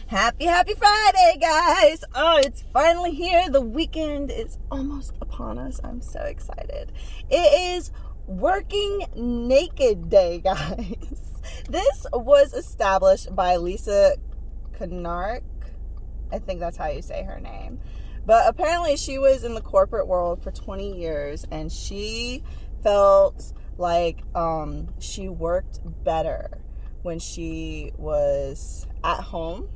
Happy Friday, guys. Oh, it's finally here. The weekend is almost upon us. I'm so excited. It is Working Naked Day, guys. This was established by Lisa Monarch. I think that's how you say her name. But apparently she was in the corporate world for 20 years and she felt like she worked better when she was at home,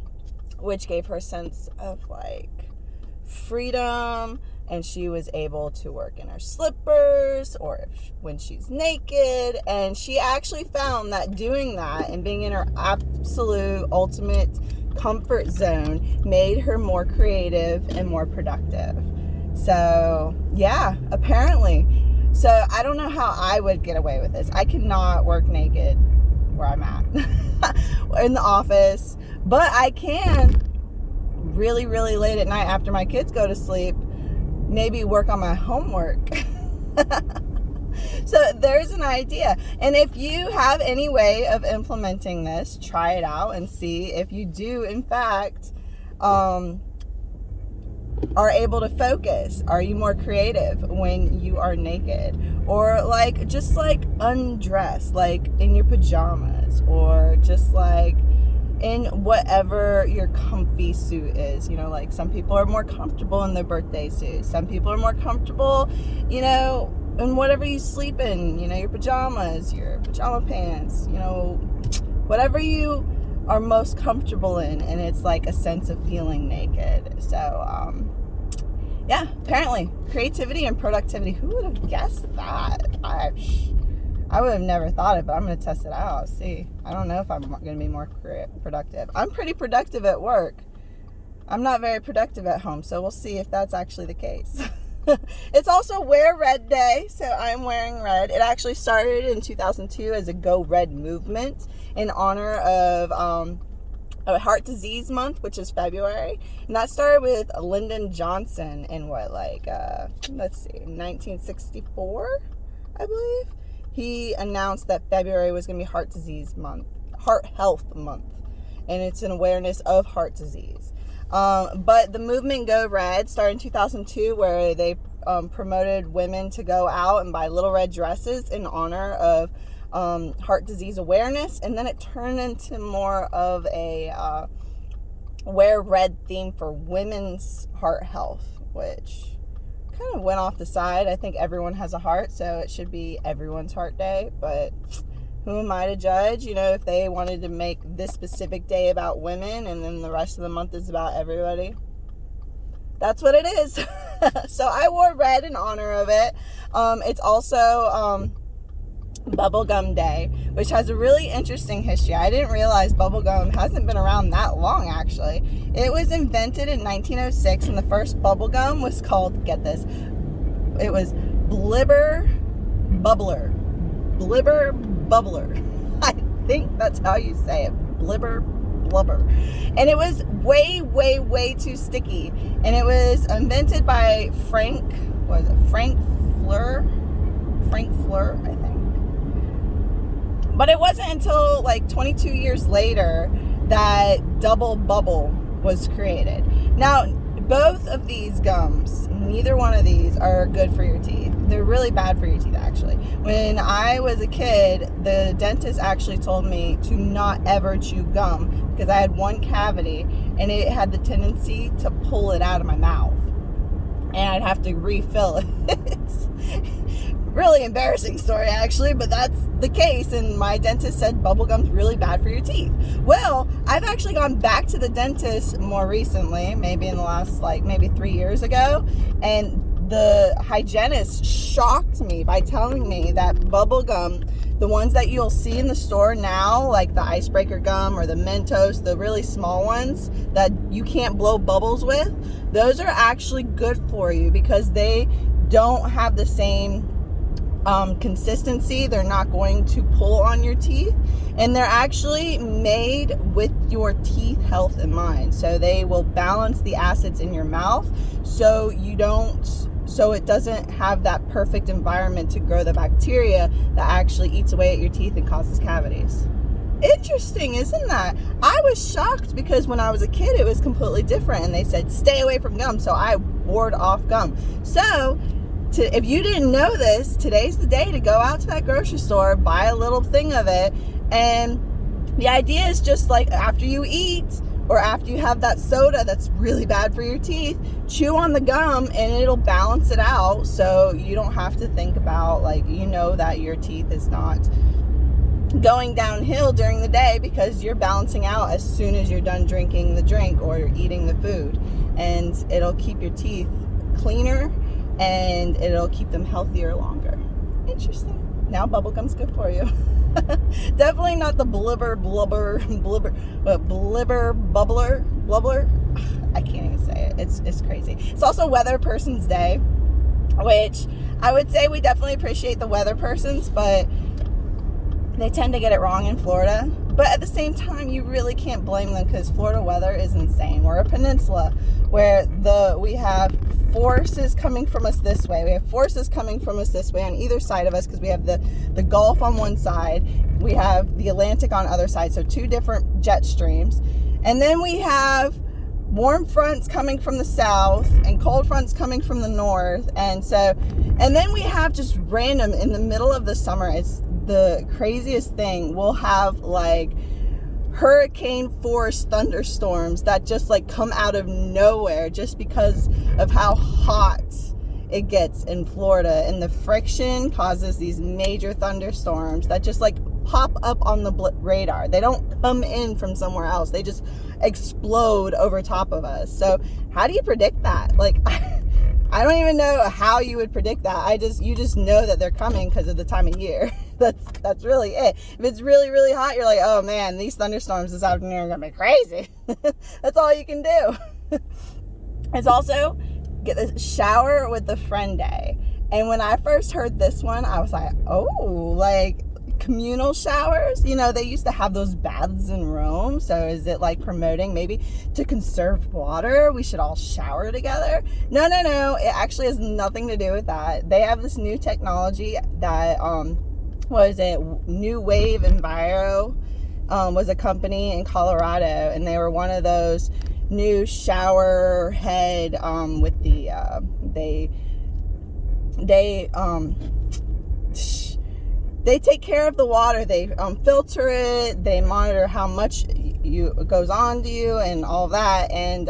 which gave her a sense of like freedom, and she was able to work in her slippers or when she's naked. And she actually found that doing that and being in her absolute ultimate comfort zone made her more creative and more productive. So yeah, apparently. So I don't know how I would get away with this. I cannot work naked where I'm at in the office, but I can really late at night after my kids go to sleep maybe work on my homework. So there's an idea, and if you have any way of implementing this, try it out and see if you do in fact are able to focus. Are you more creative when you are naked, or like just like undressed, like in your pajamas, or just like in whatever your comfy suit is? You know, like some people are more comfortable in their birthday suit, some people are more comfortable, you know, in whatever you sleep in, you know, your pajamas, your pajama pants, you know, whatever you are most comfortable in, and it's like a sense of feeling naked. So yeah, apparently creativity and productivity. Who would have guessed that? I would have never thought it, but I'm going to test it out. See, I don't know if I'm going to be more productive. I'm pretty productive at work. I'm not very productive at home, so we'll see if that's actually the case. It's also Wear Red Day, so I'm wearing red. It actually started in 2002 as a Go Red movement in honor of Heart Disease Month, which is February. And that started with Lyndon Johnson in let's see, 1964, I believe. He announced that February was going to be Heart Health Month, and it's an awareness of heart disease. But the movement Go Red started in 2002, where they promoted women to go out and buy little red dresses in honor of heart disease awareness, and then it turned into more of a wear red theme for women's heart health, which kind of went off the side. I think everyone has a heart, so it should be everyone's heart day, but who am I to judge? You know, if they wanted to make this specific day about women and then the rest of the month is about everybody, that's what it is. So I wore red in honor of it. It's also Bubblegum Day, which has a really interesting history. I didn't realize bubblegum hasn't been around that long, actually. It was invented in 1906, and the first bubblegum was called, get this, it was Blibber Bubbler. Blibber Bubbler. I think that's how you say it. Blibber Blubber. And it was way too sticky. And it was invented by Frank Fleur, I think. But it wasn't until like 22 years later that Double Bubble was created. Now, both of these gums, neither one of these are good for your teeth. They're really bad for your teeth, actually. When I was a kid, the dentist actually told me to not ever chew gum because I had one cavity and it had the tendency to pull it out of my mouth, and I'd have to refill it. It's really embarrassing story, actually, but that's the case. And my dentist said bubblegum's really bad for your teeth. Well, I've actually gone back to the dentist more recently, maybe in the last maybe 3 years ago, and the hygienist shocked me by telling me that bubblegum, the ones that you'll see in the store now, like the icebreaker gum or the Mentos, the really small ones that you can't blow bubbles with, those are actually good for you because they don't have the same consistency. They're not going to pull on your teeth, and they're actually made with your teeth health in mind. So they will balance the acids in your mouth so it doesn't have that perfect environment to grow the bacteria that actually eats away at your teeth and causes cavities. Interesting, isn't that? I was shocked because when I was a kid, it was completely different. And they said, stay away from gum. So I ward off gum. So if you didn't know this, today's the day to go out to that grocery store, buy a little thing of it. And the idea is just like after you eat or after you have that soda that's really bad for your teeth, chew on the gum and it'll balance it out. So you don't have to think about, like, you know, that your teeth is not going downhill during the day because you're balancing out as soon as you're done drinking the drink or you're eating the food. And it'll keep your teeth cleaner and it'll keep them healthier longer. Interesting. Now bubblegum's good for you. Definitely not the blubber, bubbler. I can't even say it. It's crazy. It's also Weather Person's Day, which I would say we definitely appreciate the weather persons, but they tend to get it wrong in Florida. But at the same time, you really can't blame them because Florida weather is insane. We're a peninsula where we have forces coming from us this way. We have forces coming from us this way on either side of us because we have the Gulf on one side. We have the Atlantic on the other side. So 2 different jet streams. And then we have warm fronts coming from the south and cold fronts coming from the north. And then we have just random in the middle of the summer. It's the craziest thing. We'll have like hurricane force thunderstorms that just like come out of nowhere just because of how hot it gets in Florida, and the friction causes these major thunderstorms that just like pop up on the radar. They don't come in from somewhere else. They just explode over top of us. So how do you predict that? Like I don't even know how you would predict that. You just know that they're coming because of the time of year. That's really it. If it's really, really hot, you're like, oh man, these thunderstorms this afternoon are gonna be crazy. That's all you can do. It's also get the shower with a friend day. And when I first heard this one, I was like, oh, like communal showers. You know, they used to have those baths in Rome. So is it like promoting maybe to conserve water? We should all shower together. No. It actually has nothing to do with that. They have this new technology that, New Wave Enviro was a company in Colorado, and they were one of those new shower head with the they take care of the water. They filter it. They monitor how much goes on to you and all that. And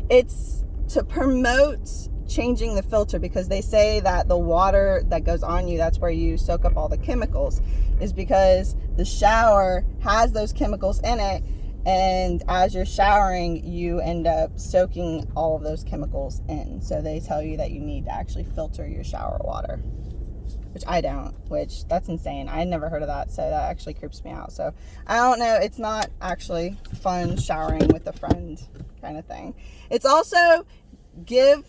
it's to promote changing the filter, because they say that the water that goes on you, that's where you soak up all the chemicals, is because the shower has those chemicals in it, and as you're showering you end up soaking all of those chemicals in. So they tell you that you need to actually filter your shower water, which I don't, which that's insane. I had never heard of that, so that actually creeps me out. So I don't know, it's not actually fun showering with a friend kind of thing. It's also give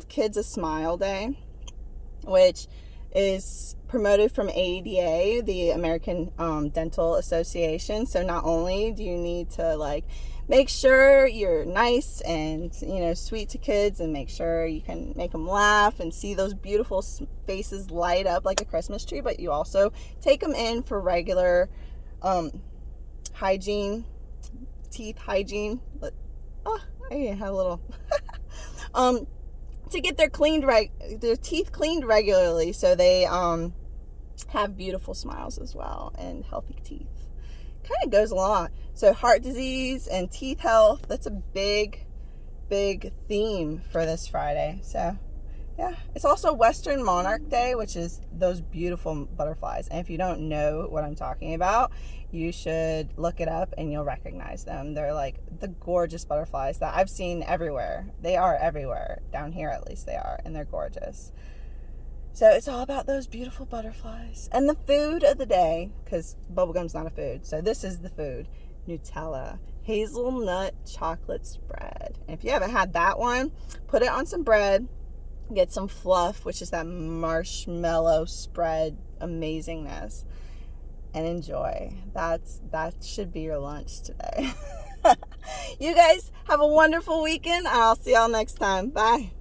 kids a smile day, which is promoted from ADA, the American Dental Association. So not only do you need to like make sure you're nice and, you know, sweet to kids, and make sure you can make them laugh and see those beautiful faces light up like a Christmas tree, but you also take them in for regular hygiene, teeth hygiene. I had a little to get their teeth cleaned regularly, so they have beautiful smiles as well and healthy teeth. Kind of goes along. So heart disease and teeth health, that's a big theme for this Friday. So yeah, it's also Western Monarch Day, which is those beautiful butterflies. And if you don't know what I'm talking about, you should look it up and you'll recognize them. They're like the gorgeous butterflies that I've seen everywhere. They are everywhere. Down here at least they are, and they're gorgeous. So it's all about those beautiful butterflies. And the food of the day, because bubblegum's not a food, so this is the food. Nutella hazelnut chocolate spread. And if you haven't had that one, put it on some bread. Get some fluff, which is that marshmallow spread amazingness, and enjoy. That should be your lunch today. You guys have a wonderful weekend. I'll see y'all next time. Bye.